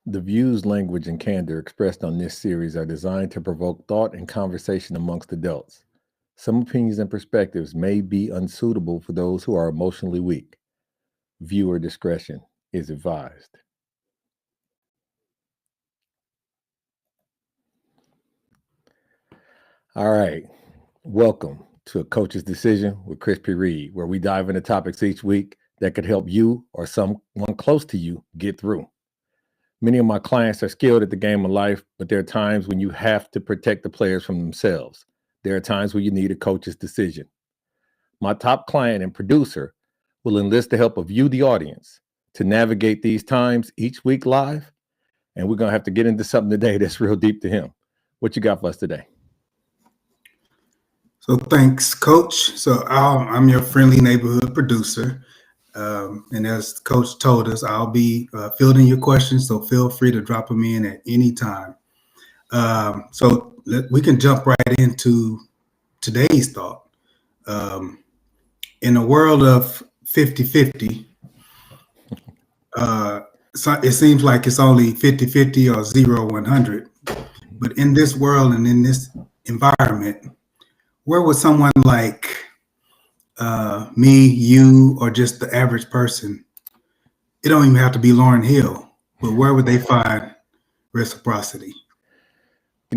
The views, language, and candor expressed on this series are designed to provoke thought and conversation amongst adults. Some opinions and perspectives may be unsuitable for those who are emotionally weak. Viewer discretion is advised. All right. Welcome to A Coach's Decision with Crispy Reed, where we dive into topics each week that could help you or someone close to you get through. Many of my clients are skilled at the game of life, but there are times when you have to protect the players from themselves. There are times when you need a coach's decision. My top client and producer will enlist the help of you, the audience, to navigate these times each week live. And we're going to have to get into something today that's real deep to him. What you got for us today? So thanks, Coach. So I'm your friendly neighborhood producer. And as Coach told us, I'll be fielding your questions, so feel free to drop them in at any time. So we can jump right into today's thought. In a world of 50-50, so it seems like it's only 50-50 or 0-100. But in this world and in this environment, where would someone like me, you, or just the average person, it don't even have to be Lauryn Hill, but where would they find reciprocity?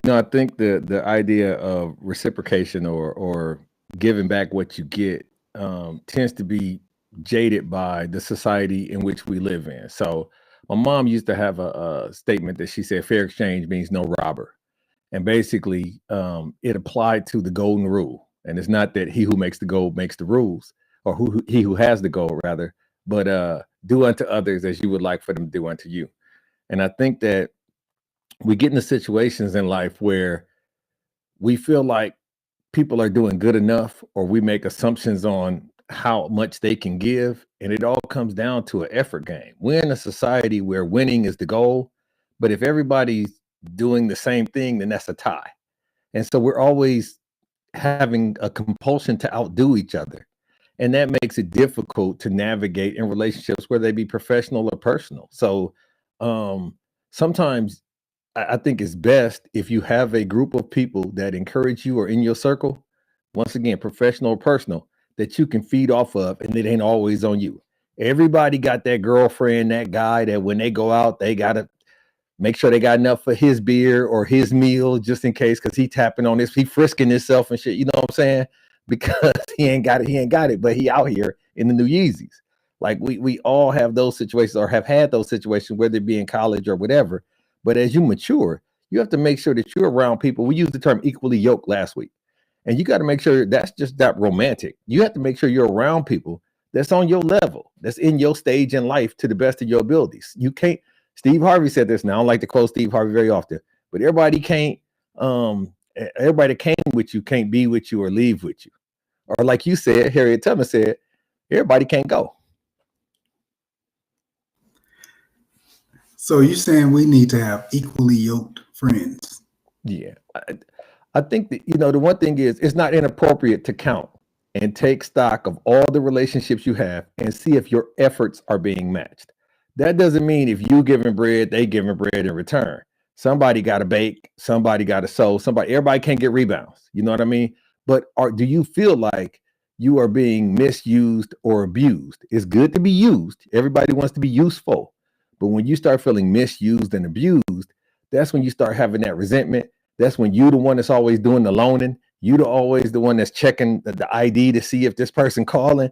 I think the idea of reciprocation or giving back what you get tends to be jaded by the society in which we live in. So my mom used to have a statement that she said, fair exchange means no robber. And basically, it applied to the golden rule. And it's not that he who makes the gold makes the rules, or he who has the gold, rather, but do unto others as you would like for them to do unto you. And I think that we get into situations in life where we feel like people are doing good enough, or we make assumptions on how much they can give. And it all comes down to an effort game. We're in a society where winning is the goal. But if everybody's doing the same thing, then that's a tie. And so we're always having a compulsion to outdo each other. And that makes it difficult to navigate in relationships, whether they be professional or personal. So sometimes I think it's best if you have a group of people that encourage you or in your circle, once again, professional or personal, that you can feed off of, and it ain't always on you. Everybody got that girlfriend, that guy that when they go out, they got to make sure they got enough for his beer or his meal, just in case, because he tapping on this, he frisking himself and shit. You know what I'm saying? Because he ain't got it, but he out here in the new Yeezys. Like we all have those situations, or have had those situations, whether it be in college or whatever. But as you mature, you have to make sure that you're around people. We used the term equally yoked last week. And you got to make sure that's just that romantic. You have to make sure you're around people that's on your level, that's in your stage in life to the best of your abilities. You can't, Steve Harvey said this. Now I don't like to quote Steve Harvey very often, but everybody that came with you can't be with you or leave with you. Or like you said, Harriet Tubman said, everybody can't go. So you're saying we need to have equally yoked friends? Yeah. I think that, the one thing is, it's not inappropriate to count and take stock of all the relationships you have and see if your efforts are being matched. That doesn't mean if you giving bread, they giving bread in return. Somebody got to bake, somebody got to sew, everybody can't get rebounds. You know what I mean? But do you feel like you are being misused or abused? It's good to be used. Everybody wants to be useful. But when you start feeling misused and abused, that's when you start having that resentment. That's when you the one that's always doing the loaning. You always the one that's checking the ID to see if this person calling.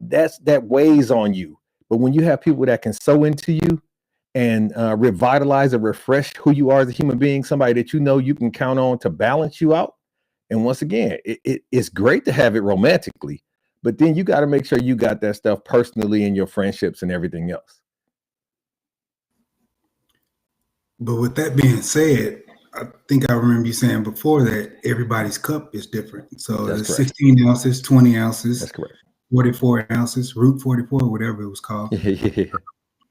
That weighs on you. But when you have people that can sow into you and revitalize and refresh who you are as a human being, somebody that you can count on to balance you out. And once again, it's great to have it romantically, but then you got to make sure you got that stuff personally in your friendships and everything else. But with that being said, I think I remember you saying before that everybody's cup is different. So That's there's correct. 16 ounces, 20 ounces. That's correct. 44 ounces, Route 44, whatever it was called. Yeah.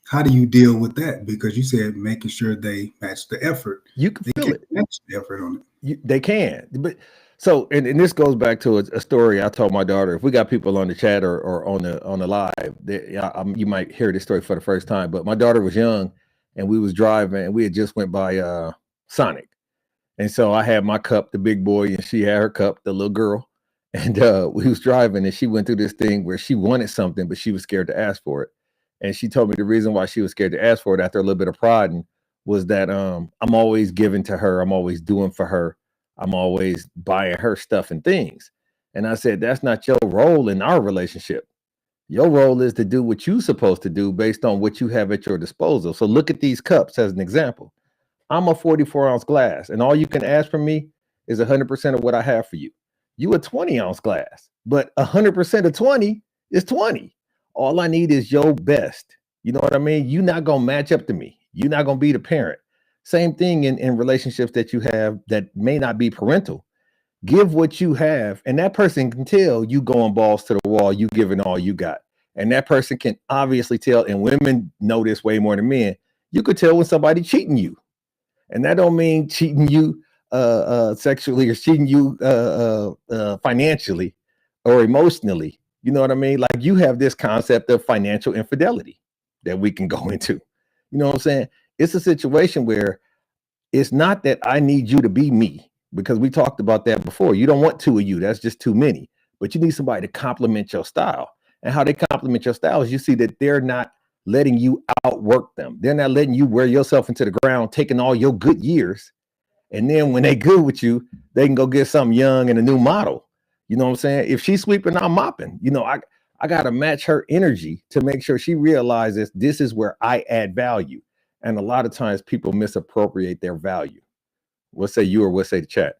How do you deal with that? Because you said making sure they match the effort. You can feel it. Match the effort on it. They can. But so, and this goes back to a story I told my daughter. If we got people on the chat or on the live, you might hear this story for the first time. But my daughter was young, and we was driving, and we had just went by Sonic. And so I had my cup, the big boy, and she had her cup, the little girl. And we was driving, and she went through this thing where she wanted something, but she was scared to ask for it. And she told me the reason why she was scared to ask for it after a little bit of prodding was that I'm always giving to her. I'm always doing for her. I'm always buying her stuff and things. And I said, that's not your role in our relationship. Your role is to do what you're supposed to do based on what you have at your disposal. So look at these cups as an example. I'm a 44-ounce glass, and all you can ask from me is 100% of what I have for you. You a 20-ounce glass, but 100% of 20 is 20. All I need is your best. You know what I mean? You're not going to match up to me. You're not going to be the parent. Same thing in relationships that you have that may not be parental. Give what you have, and that person can tell you going balls to the wall, you giving all you got. And that person can obviously tell, and women know this way more than men, you could tell when somebody cheating you. And that don't mean cheating you sexually or cheating you financially or emotionally. You know what I mean? Like, you have this concept of financial infidelity that we can go into. You know what I'm saying? It's a situation where it's not that I need you to be me, because we talked about that before. You don't want two of you. That's just too many. But you need somebody to complement your style. And how they complement your style is you see that they're not letting you outwork them. They're not letting you wear yourself into the ground, taking all your good years. And then when they good with you, they can go get something young and a new model. You know what I'm saying? If she's sweeping, I'm mopping. You know, I got to match her energy to make sure she realizes this is where I add value. And a lot of times people misappropriate their value. What say you, or what say the chat?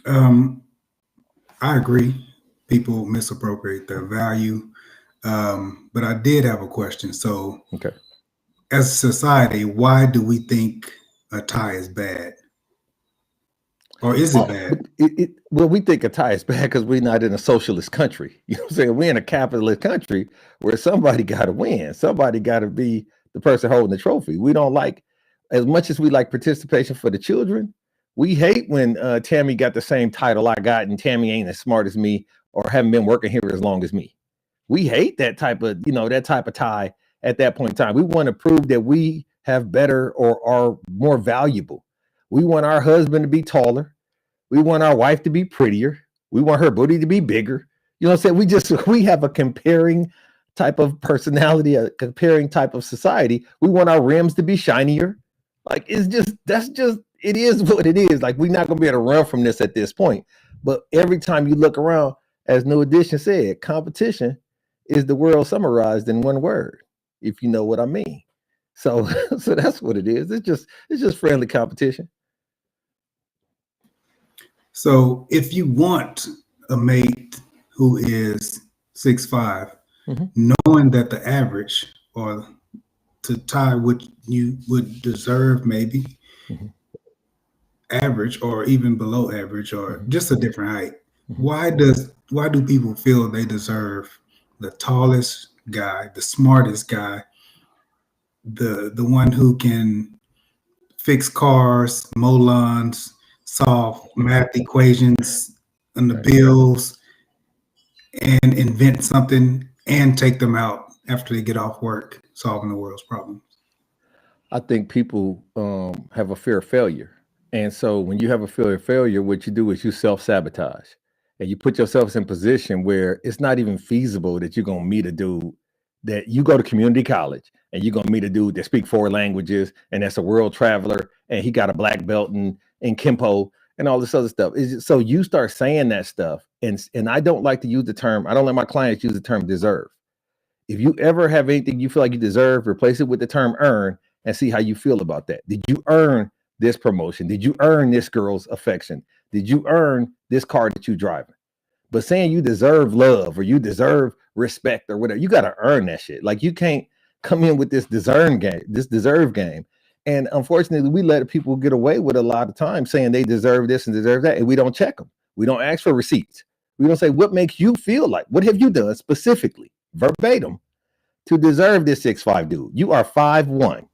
I agree. People misappropriate their value. But I did have a question. So, okay, as a society, why do we think a tie is bad? Or is it bad? Well, we think a tie is bad because we're not in a socialist country. You know what I'm saying? We're in a capitalist country where somebody got to win. Somebody got to be the person holding the trophy. We don't like, as much as we like participation for the children, we hate when Tammy got the same title I got and Tammy ain't as smart as me or haven't been working here as long as me. We hate that type of, that type of tie at that point in time. We want to prove that we have better or are more valuable. We want our husband to be taller. We want our wife to be prettier. We want her booty to be bigger. You know what I'm saying? We have a comparing type of personality, a comparing type of society. We want our rims to be shinier. Like, it is what it is. Like, we're not going to be able to run from this at this point. But every time you look around, as New Edition said, competition is the world summarized in one word, if you know what I mean. So that's what it is. It's just friendly competition. So if you want a mate who is 6'5", knowing that the average, or to tie what you would deserve, maybe average or even below average, or just a different height, why do people feel they deserve the tallest guy, the smartest guy, the one who can fix cars, mow lawns, solve math equations and the bills, and invent something and take them out after they get off work, solving the world's problems? I think people have a fear of failure. And so when you have a fear of failure, what you do is you self-sabotage. And you put yourself in a position where it's not even feasible that you're going to meet a dude that you go to community college and you're going to meet a dude that speaks 4 languages and that's a world traveler and he got a black belt in Kempo and all this other stuff. So you start saying that stuff. And I don't like to use the term, I don't let my clients use the term deserve. If you ever have anything you feel like you deserve, replace it with the term earn and see how you feel about that. Did you earn this promotion? Did you earn this girl's affection? Did you earn this car that you're driving? But saying you deserve love or you deserve respect or whatever, you got to earn that shit. Like, you can't come in with this deserve game. And unfortunately, we let people get away with a lot of times saying they deserve this and deserve that, and we don't check them. We don't ask for receipts. We don't say, what makes you feel like? What have you done specifically, verbatim, to deserve this 6'5" dude? You are 5'1".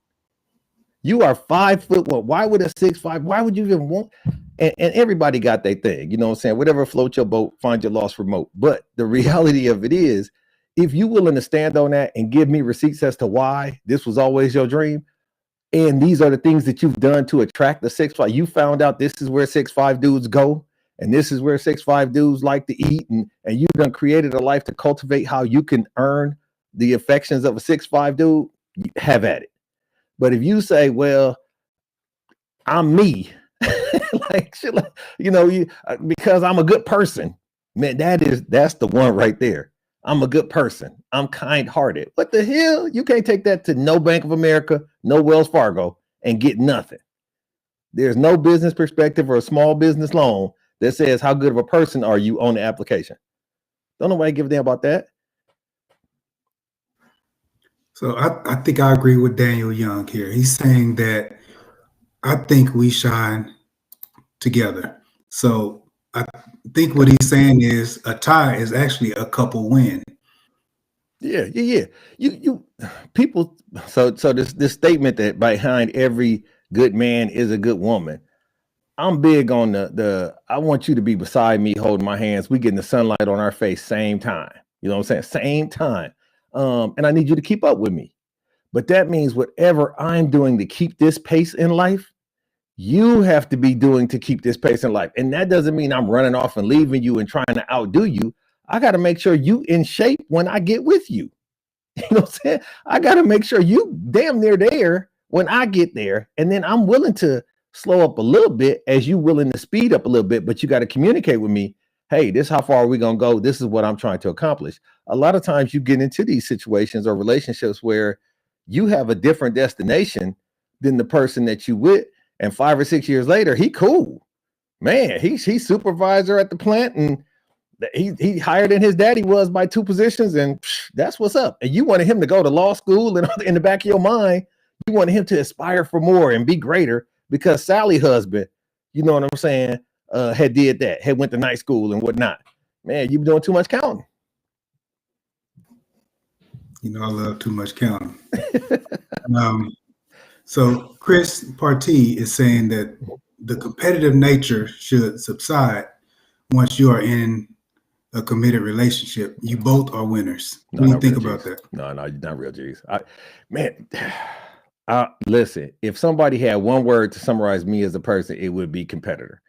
You are 5'1". Why would a 6'5"? Why would you even want? And everybody got their thing, you know what I'm saying? Whatever floats your boat, find your lost remote. But the reality of it is if you willing to stand on that and give me receipts as to why this was always your dream, and these are the things that you've done to attract the 6'5", you found out this is where 6'5" dudes go, and this is where 6'5" dudes like to eat, and you've done created a life to cultivate how you can earn the affections of a 6'5" dude, have at it. But if you say, well, I'm me, like, shit, like, you know, because I'm a good person, man, that's the one right there. I'm a good person. I'm kind-hearted. What the hell? You can't take that to no Bank of America, no Wells Fargo, and get nothing. There's no business perspective or a small business loan that says how good of a person are you on the application. Don't nobody give a damn about that. So I think I agree with Daniel Young here. He's saying that I think we shine together. So I think what he's saying is a tie is actually a couple win. Yeah. You people. So this statement that behind every good man is a good woman. I'm big on the I want you to be beside me, holding my hands. We getting the sunlight on our face, same time. You know what I'm saying? Same time. And I need you to keep up with me. But that means whatever I'm doing to keep this pace in life, you have to be doing to keep this pace in life. And that doesn't mean I'm running off and leaving you and trying to outdo you. I got to make sure you in shape when I get with you. You know what I'm saying? I got to make sure you damn near there when I get there. And then I'm willing to slow up a little bit as you willing to speed up a little bit, but you got to communicate with me. Hey, this is how far are we going to go? This is what I'm trying to accomplish. A lot of times you get into these situations or relationships where you have a different destination than the person that you with. And 5 or 6 years later, he cool. Man, he's supervisor at the plant, and he higher than his daddy was by 2 positions, and that's what's up. And you wanted him to go to law school, and in the back of your mind, you wanted him to aspire for more and be greater because Sally husband, you know what I'm saying, had did that, had went to night school and whatnot. Man, you been doing too much counting. You know, I love too much counting. So Chris Partee is saying that the competitive nature should subside once you are in a committed relationship. You both are winners. What do you think about that? No, you're not real, G's. Listen, if somebody had one word to summarize me as a person, it would be competitor.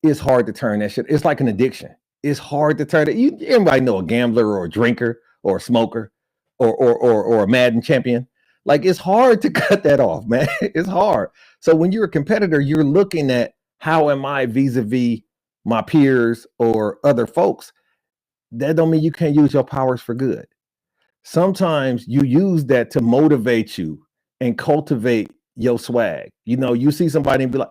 It's hard to turn that shit. It's like an addiction. It's hard to turn it. Everybody know a gambler or a drinker or a smoker or a Madden champion. Like, it's hard to cut that off, man. It's hard. So when you're a competitor, you're looking at how am I vis-a-vis my peers or other folks. That don't mean you can't use your powers for good. Sometimes you use that to motivate you and cultivate your swag. You know, you see somebody and be like,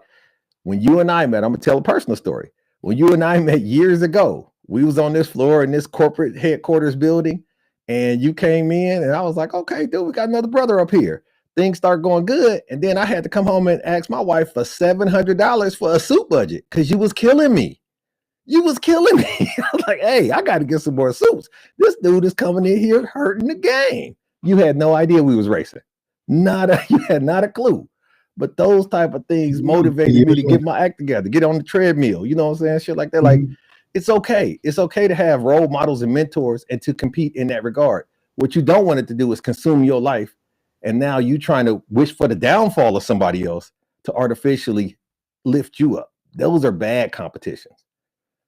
when you and I met, I'm gonna tell a personal story. When you and I met years ago, we was on this floor in this corporate headquarters building, and you came in, and I was like, okay, dude, we got another brother up here. Things start going good, and then I had to come home and ask my wife for $700 for a suit budget because you was killing me. You was killing me. I was like, hey, I got to get some more suits. This dude is coming in here hurting the game. You had no idea we was racing. You had not a clue. But those type of things motivated me to get my act together, get on the treadmill. You know what I'm saying? Shit like that. Like, it's okay. It's okay to have role models and mentors and to compete in that regard. What you don't want it to do is consume your life. And now you trying to wish for the downfall of somebody else to artificially lift you up. Those are bad competitions.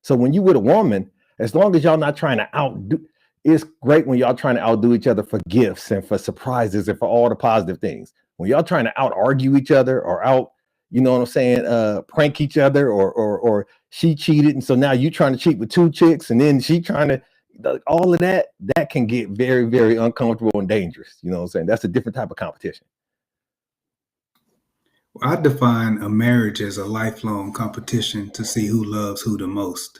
So when you with a woman, as long as y'all not trying to outdo, it's great when y'all trying to outdo each other for gifts and for surprises and for all the positive things. When y'all trying to out argue each other or out, you know what I'm saying, prank each other or she cheated, and so now you trying to cheat with 2 chicks, and then she trying to, all of that can get very, very uncomfortable and dangerous. You know what I'm saying? That's a different type of competition. I define a marriage as a lifelong competition to see who loves who the most.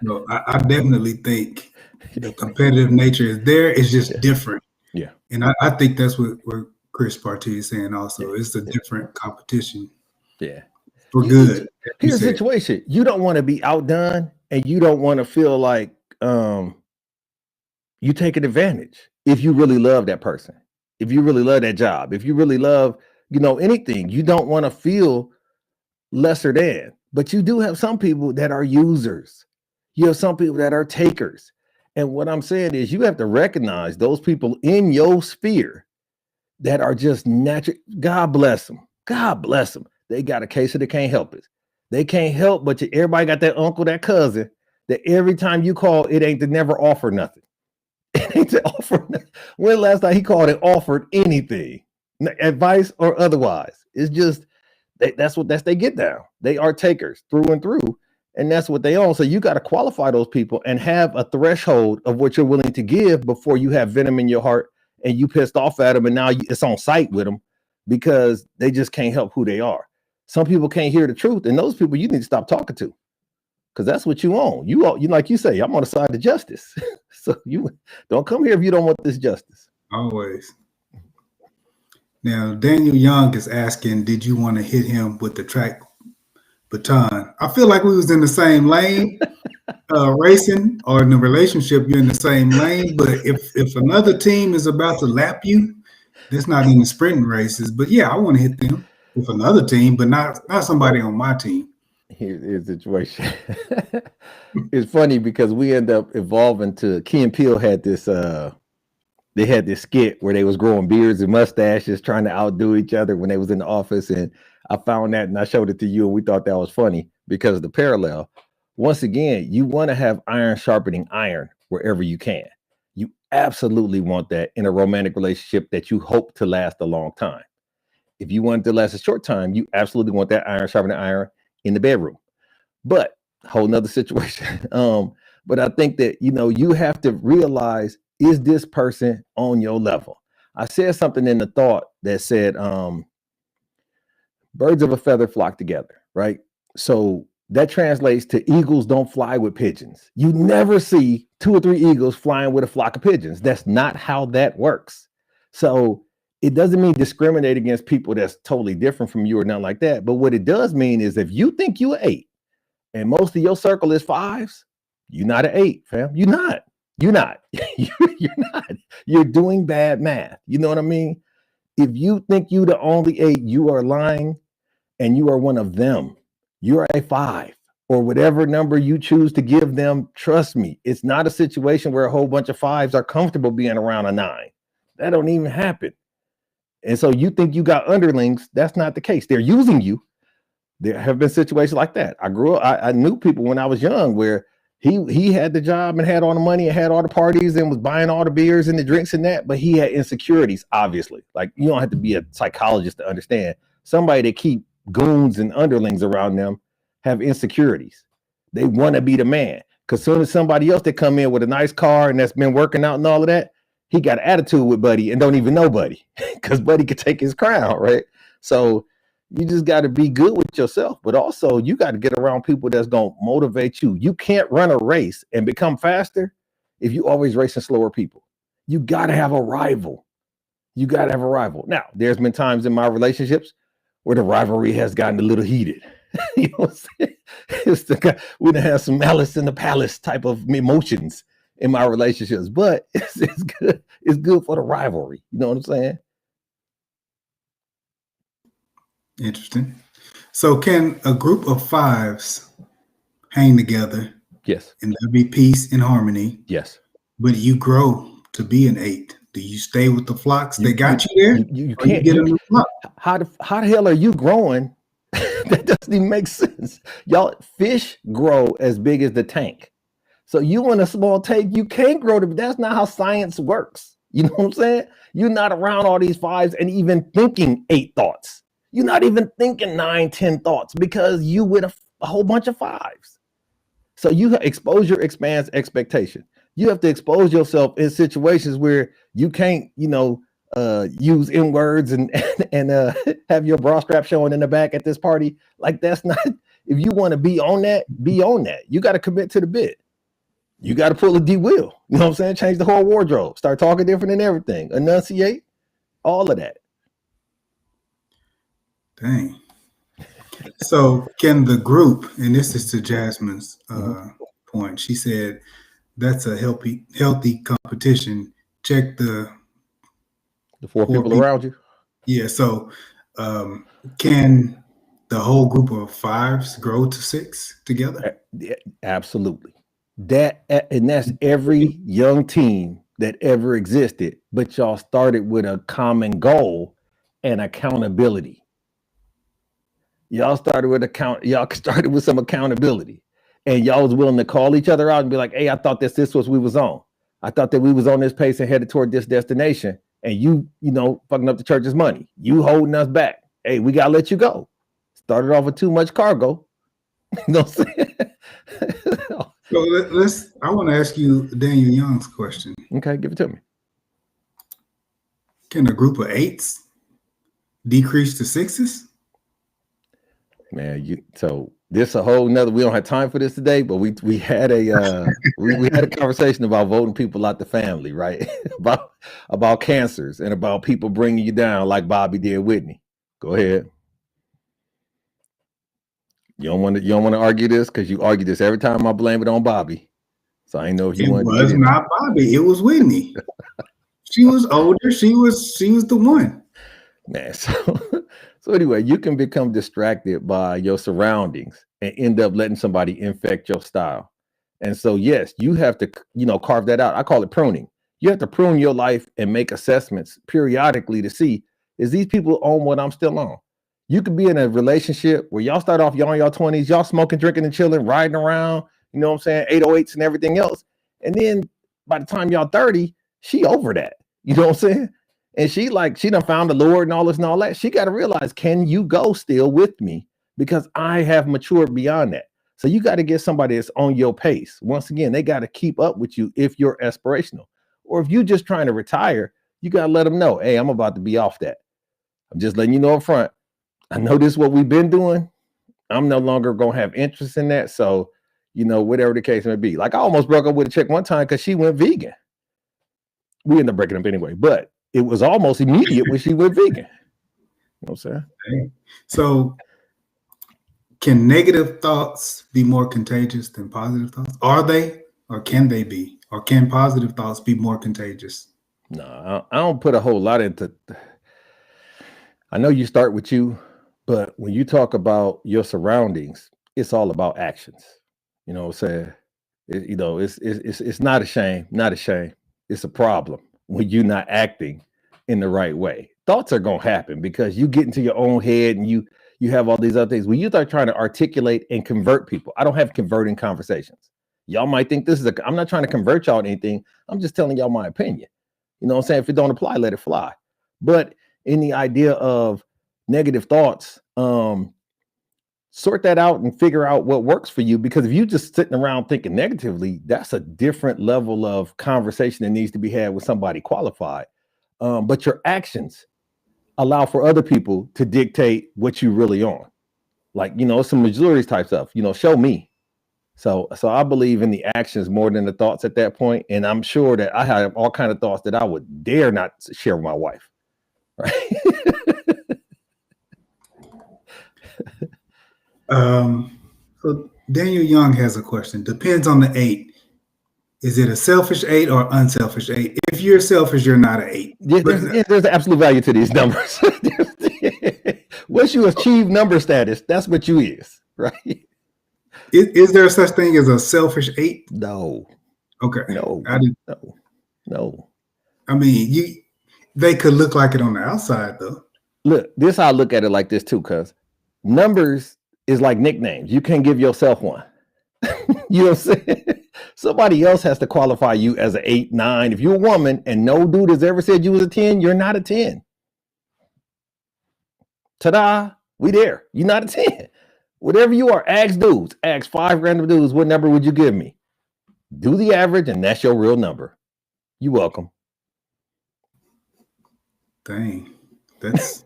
So I definitely think the competitive nature is there. It's just different. Yeah. And I think that's what Chris Partee is saying also. It's a different competition. Yeah. For good. Here's the situation. You don't want to be outdone, and you don't want to feel like you taking advantage. If you really love that person, if you really love that job, if you really love, anything, you don't want to feel lesser than. But you do have some people that are users. You have some people that are takers. And what I'm saying is you have to recognize those people in your sphere that are just natural. God bless them. God bless them. They got a case of they can't help it. They can't help but everybody got that uncle, that cousin, that every time you call, it ain't to never offer nothing. It ain't to offer nothing. When last time he called and offered anything, advice or otherwise? It's just that's they get down. They are takers through and through, and that's what they own. So you got to qualify those people and have a threshold of what you're willing to give before you have venom in your heart and you pissed off at them, and now it's on sight with them because they just can't help who they are. Some people can't hear the truth, and those people you need to stop talking to because that's what you own. You like you say, I'm on the side of justice. So you don't come here if you don't want this justice. Always. Now, Daniel Young is asking, did you want to hit him with the track baton? I feel like we was in the same lane, racing, or in a relationship, you're in the same lane. But if another team is about to lap you, that's not in the sprinting races. But yeah, I want to hit them with another team, but not somebody on my team. Here's the situation. It's funny because we end up evolving to Key and Peele had this they had this skit where they was growing beards and mustaches trying to outdo each other when they was in the office, and I found that and I showed it to you and we thought that was funny because of the parallel. Once again, you want to have iron sharpening iron wherever you can. You absolutely want that in a romantic relationship that you hope to last a long time. If you want it to last a short time, you absolutely want that iron sharpening iron in the bedroom. But whole nother situation. But I think that you have to realize, is this person on your level? I said something in the thought that said birds of a feather flock together, right? So that translates to eagles don't fly with pigeons. You never see 2 or 3 eagles flying with a flock of pigeons. That's not how that works. So it doesn't mean discriminate against people that's totally different from you or nothing like that. But what it does mean is if you think you're 8 and most of your circle is 5s, you're not an 8, fam. You're not. You're not. You're not. You're doing bad math. You know what I mean? If you think you're the only 8, you are lying, and you are one of them. You're a 5 or whatever number you choose to give them. Trust me, it's not a situation where a whole bunch of 5s are comfortable being around a 9. That don't even happen. And so you think you got underlings. That's not the case. They're using you. There have been situations like that. I knew people when I was young where he had the job and had all the money and had all the parties and was buying all the beers and the drinks and that, but he had insecurities, obviously. Like, you don't have to be a psychologist to understand. Somebody that keep goons and underlings around them have insecurities. They want to be the man. Because soon as somebody else that come in with a nice car and that's been working out and all of that, he got an attitude with Buddy and don't even know Buddy because Buddy could take his crown, right? So you just got to be good with yourself, but also you got to get around people that's going to motivate you. You can't run a race and become faster if you always racing slower people. You got to have a rival. You got to have a rival. Now, there's been times in my relationships where the rivalry has gotten a little heated. You know what I'm saying? We done have some malice in the palace type of emotions in my relationships, but it's good. It's good for the rivalry. You know what I'm saying? Interesting. So can a group of 5s hang together? Yes. And there be peace and harmony? Yes. But you grow to be an 8. Do you stay with the flocks? They got you there? You can't get a new flock? How the hell are you growing? That doesn't even make sense. Y'all, fish grow as big as the tank. So you in a small tank, you can't grow that's not how science works. You know what I'm saying? You're not around all these 5s and even thinking 8 thoughts. You're not even thinking 9, 10 thoughts because you with a whole bunch of 5s. So you exposure expands expectation. You have to expose yourself in situations where you can't, use N words and have your bra strap showing in the back at this party. Like, that's not, if you want to be on that, be on that. You got to commit to the bit. You got to pull a D wheel. You know what I'm saying? Change the whole wardrobe. Start talking different and everything. Enunciate. All of that. Dang. So can the group, and this is to Jasmine's point, she said that's a healthy competition. Check the 4 people around you. Yeah. So can the whole group of 5s grow to 6 together? Absolutely. And that's every young team that ever existed, but y'all started with a common goal and accountability. Y'all started with some accountability, and y'all was willing to call each other out and be like, hey, I thought this was we was on. I thought that we was on this pace and headed toward this destination, and you fucking up the church's money. You holding us back. Hey, we gotta let you go. Started off with too much cargo. You know what I'm saying? So I want to ask you Daniel Young's question. Okay, give it to me. Can a group of 8s decrease to 6s? Man, so this a whole nother. We don't have time for this today, but we had a we had a conversation about voting people out the family, right? about cancers and about people bringing you down like Bobby did Whitney. Go ahead. You don't want to argue this because you argue this every time I blame it on Bobby. So I know if you want. It was not Bobby. It was Whitney. She was older. She was the one. Man, so anyway, you can become distracted by your surroundings and end up letting somebody infect your style. And so, yes, you have to, carve that out. I call it pruning. You have to prune your life and make assessments periodically to see, is these people on what I'm still on? You could be in a relationship where y'all start off, y'all in y'all 20s, y'all smoking, drinking, and chilling, riding around, you know what I'm saying, 808s and everything else. And then by the time y'all 30, she over that. You know what I'm saying? And she done found the Lord and all this and all that. She got to realize, can you go still with me? Because I have matured beyond that. So you got to get somebody that's on your pace. Once again, they got to keep up with you if you're aspirational. Or if you're just trying to retire, you got to let them know, hey, I'm about to be off that. I'm just letting you know up front. I know this is what we've been doing. I'm no longer going to have interest in that. So, whatever the case may be. Like I almost broke up with a chick one time because she went vegan. We ended up breaking up anyway, but it was almost immediate when she went vegan. You know what I'm saying? So can negative thoughts be more contagious than positive thoughts? Are they, or can they be? Or can positive thoughts be more contagious? No, I don't put a whole lot into. I know you start with you, but when you talk about your surroundings, it's all about actions. You know what I'm saying? It's not a shame, It's a problem when you're not acting in the right way. Thoughts are gonna happen because you get into your own head and you have all these other things. When you start trying to articulate and convert people, I don't have converting conversations. Y'all might think I'm not trying to convert y'all to anything. I'm just telling y'all my opinion. You know what I'm saying? If it don't apply, let it fly. But in the idea of negative thoughts, sort that out and figure out what works for you. Because if you just sitting around thinking negatively, that's a different level of conversation that needs to be had with somebody qualified. But your actions allow for other people to dictate what you really on. Like, some Missouri type stuff, show me. So I believe in the actions more than the thoughts at that point. And I'm sure that I have all kinds of thoughts that I would dare not share with my wife. Right. So Daniel Young has a question. Depends on the 8. Is it a selfish 8 or unselfish 8? If you're selfish, you're not an 8. Yeah, there's absolute value to these numbers. Once you achieve number status, that's what you is, right? Is there such thing as a selfish 8? No. Okay. No. I mean, they could look like it on the outside, though. Look, I look at it like this too, because numbers is like nicknames. You can't give yourself one. You know what I'm saying? Somebody else has to qualify you as an 8, 9. If you're a woman and no dude has ever said you was a 10, you're not a 10. Ta-da, we there. You're not a 10. Whatever you are, ask dudes. Ask 5 random dudes, what number would you give me? Do the average, and that's your real number. You're welcome. Dang, that's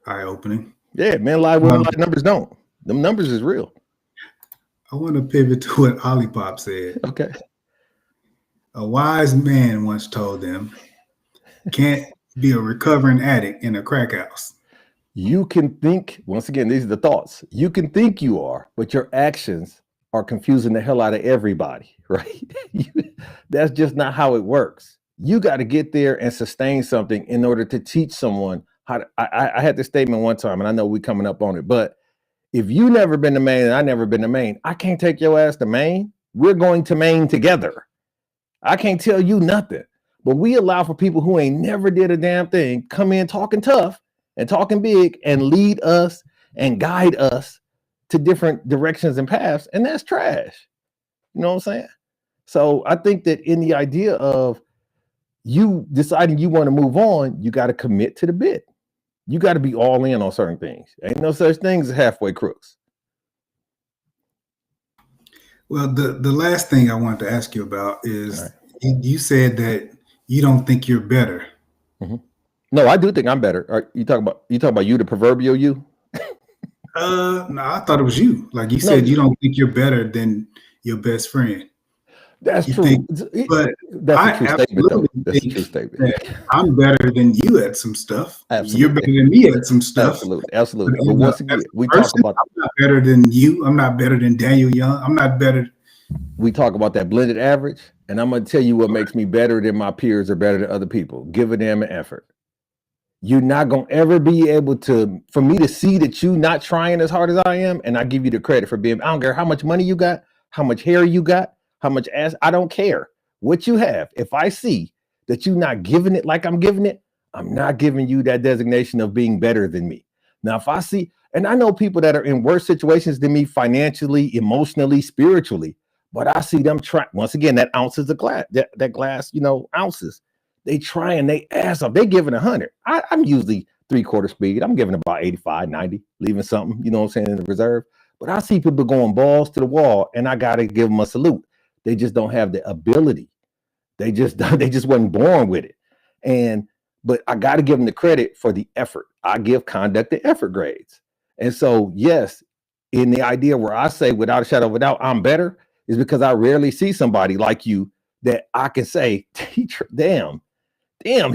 eye-opening. Yeah, men lie, women lie, numbers don't. Them numbers is real. I want to pivot to what Olipop said. Okay. A wise man once told them, can't be a recovering addict in a crack house. You can think, once again, these are the thoughts. You can think you are, but your actions are confusing the hell out of everybody, right? That's just not how it works. You got to get there and sustain something in order to teach someone how to. I had this statement one time, and I know we're coming up on it, but if you never been to Maine and I never been to Maine, I can't take your ass to Maine we're going to main together. I can't tell you nothing. But we allow for people who ain't never did a damn thing come in talking tough and talking big and lead us and guide us to different directions and paths. And that's trash. You know what I'm saying? So I think that in the idea of you deciding you want to move on, you got to commit to the bit. You got to be all in on certain things. Ain't no such thing as halfway crooks. Well, the last thing I wanted to ask you about is you said that you don't think you're better. Mm-hmm. No, I do think I'm better. You talk about you, the proverbial you? No, I thought it was you. Like you said, you don't think you're better than your best friend. That's you true. Think, but that's a true statement, though. That's a true statement. I'm better than you at some stuff. Absolutely. You're better than me at some stuff. Absolutely. But once again, we talk about. I'm not better than you. I'm not better than Daniel Young. I'm not better. We talk about that blended average, and I'm going to tell you what makes me better than my peers or better than other people. Give a damn an effort. You're not going to ever be able to, for me to see that you not trying as hard as I am, and I give you the credit for being, I don't care how much money you got, how much hair you got, how much ass, I don't care what you have. If I see that you're not giving it like I'm giving it, I'm not giving you that designation of being better than me. Now, if I see, and I know people that are in worse situations than me financially, emotionally, spiritually, but I see them try, once again, that ounces of glass, that glass, ounces. They try and they ass off. They giving 100. I'm usually 3/4 speed. I'm giving about 85, 90, leaving something, you know what I'm saying, in the reserve. But I see people going balls to the wall, and I got to give them a salute. They just don't have the ability. They just wasn't born with it. But I got to give them the credit for the effort. I give conduct and effort grades. And so, yes, in the idea where I say without a shadow of a doubt, I'm better, is because I rarely see somebody like you that I can say, damn,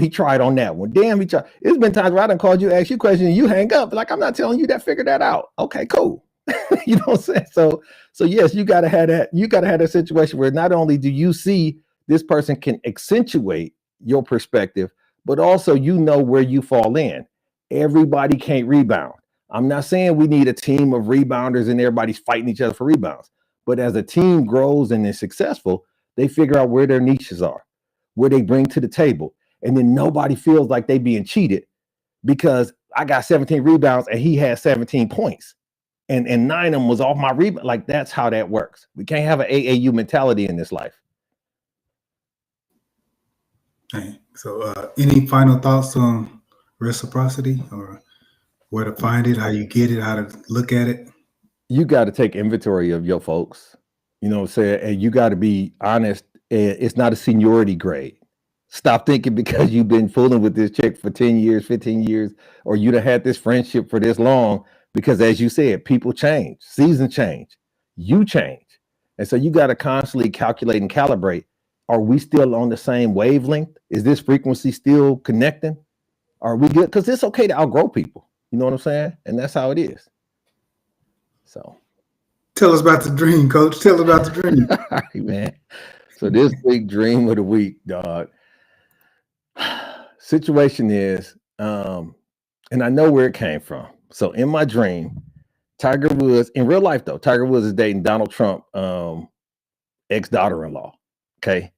he tried on that one. Damn, he tried. It's been times where I done called you, ask you questions, and you hang up. Like, I'm not telling you that, figure that out. Okay, cool. You know what I'm saying? So yes, you gotta have that. You gotta have that situation where not only do you see this person can accentuate your perspective, but also you know where you fall in. Everybody can't rebound. I'm not saying we need a team of rebounders and everybody's fighting each other for rebounds. But as a team grows and is successful, they figure out where their niches are, where they bring to the table. And then nobody feels like they being cheated because I got 17 rebounds and he had 17 points. And 9 of them was off my rebound. Like, that's how that works. We can't have an AAU mentality in this life. Okay. So any final thoughts on reciprocity, or where to find it, how you get it, how to look at it? You got to take inventory of your folks, you know what I'm saying? And you got to be honest. It's not a seniority grade. Stop thinking because you've been fooling with this chick for 10 years, 15 years, or you'd have had this friendship for this long, because as you said, people change, seasons change, you change. And so you got to constantly calculate and calibrate. Are we still on the same wavelength? Is this frequency still connecting? Are we good? Because it's okay to outgrow people. You know what I'm saying? And that's how it is. So tell us about the dream, Coach. Tell us about the dream. All right, man. So this big dream of the week, dog. Situation is, and I know where it came from. So in my dream, Tiger Woods, in real life though, Tiger Woods is dating Donald Trump, ex-daughter-in-law. Okay.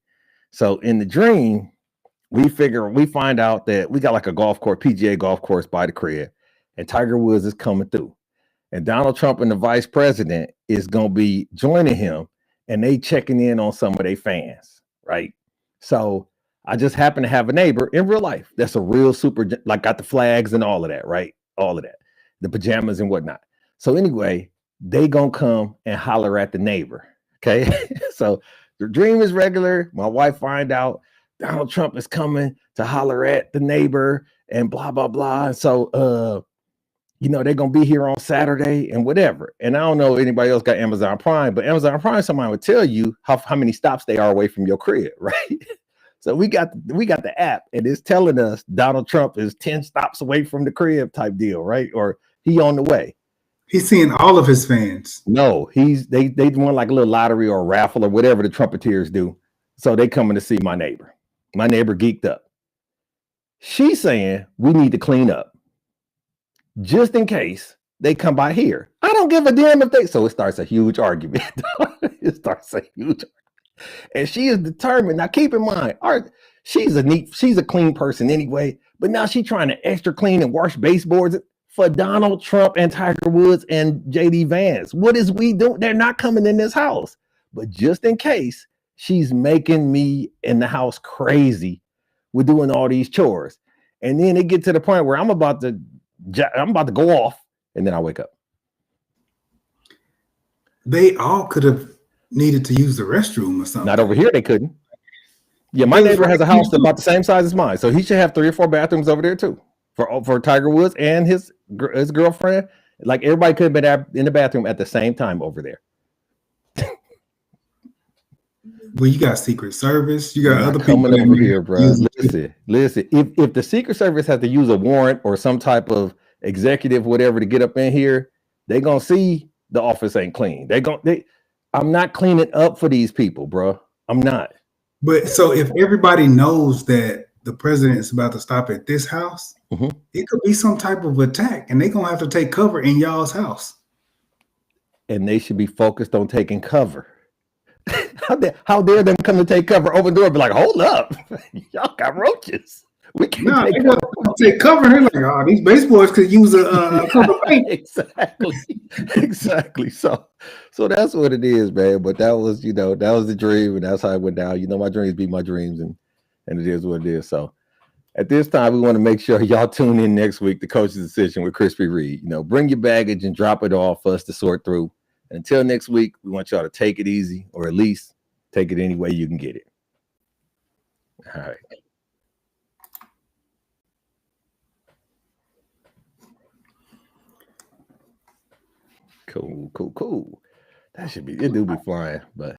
So in the dream, we find out that we got like a golf course, PGA golf course by the crib, and Tiger Woods is coming through. And Donald Trump and the vice president is going to be joining him, and they checking in on some of their fans, right? So I just happen to have a neighbor in real life that's a real super, like got the flags and all of that, right? All of that, the pajamas and whatnot. So anyway, they gonna come and holler at the neighbor, okay? So the dream is regular. My wife find out Donald Trump is coming to holler at the neighbor and blah, blah, blah. And so, they're going to be here on Saturday and whatever. And I don't know if anybody else got Amazon Prime, but Amazon Prime, somebody would tell you how many stops they are away from your crib, right? So we got the app, and it's telling us Donald Trump is 10 stops away from the crib type deal, right? Or he on the way. He's seeing all of his fans. No, they won like a little lottery or a raffle or whatever the Trumpeteers do. So they coming to see my neighbor. My neighbor geeked up. She's saying we need to clean up just in case they come by here. I don't give a damn if they, so it starts a huge argument. Start saying huge. And she is determined. Now, keep in mind, she's a clean person anyway, but now she's trying to extra clean and wash baseboards for Donald Trump and Tiger Woods and JD Vance. What is we doing? They're not coming in this house. But just in case, she's making me in the house crazy with doing all these chores. And then it gets to the point where I'm about to go off, and then I wake up. They all could have needed to use the restroom or something. Not over here, they couldn't. Yeah, my neighbor has a house about the same size as mine, so he should have 3 or 4 bathrooms over there too for Tiger Woods and his girlfriend. Like everybody could have been in the bathroom at the same time over there. Well, you got Secret Service, you got other people coming over here, bro. Listen. If the Secret Service has to use a warrant or some type of executive, whatever, to get up in here, they gonna see the office ain't clean. I'm not cleaning up for these people, bro. I'm not. But so if everybody knows that the president is about to stop at this house, it could be some type of attack, and they're gonna have to take cover in y'all's house. And they should be focused on taking cover. How dare them come to take cover, open door, be like, hold up, y'all got roaches. We can't take cover. They're like, oh, these baseboards could use a cover paint. Exactly. So that's what it is, man. But that was the dream, and that's how it went down. My dreams be my dreams, and it is what it is. So at this time, we want to make sure y'all tune in next week to Coach's Decision with Crispy Reed. Bring your baggage and drop it off for us to sort through. And until next week, we want y'all to take it easy, or at least take it any way you can get it. All right. Cool. That should be, it do be flying, but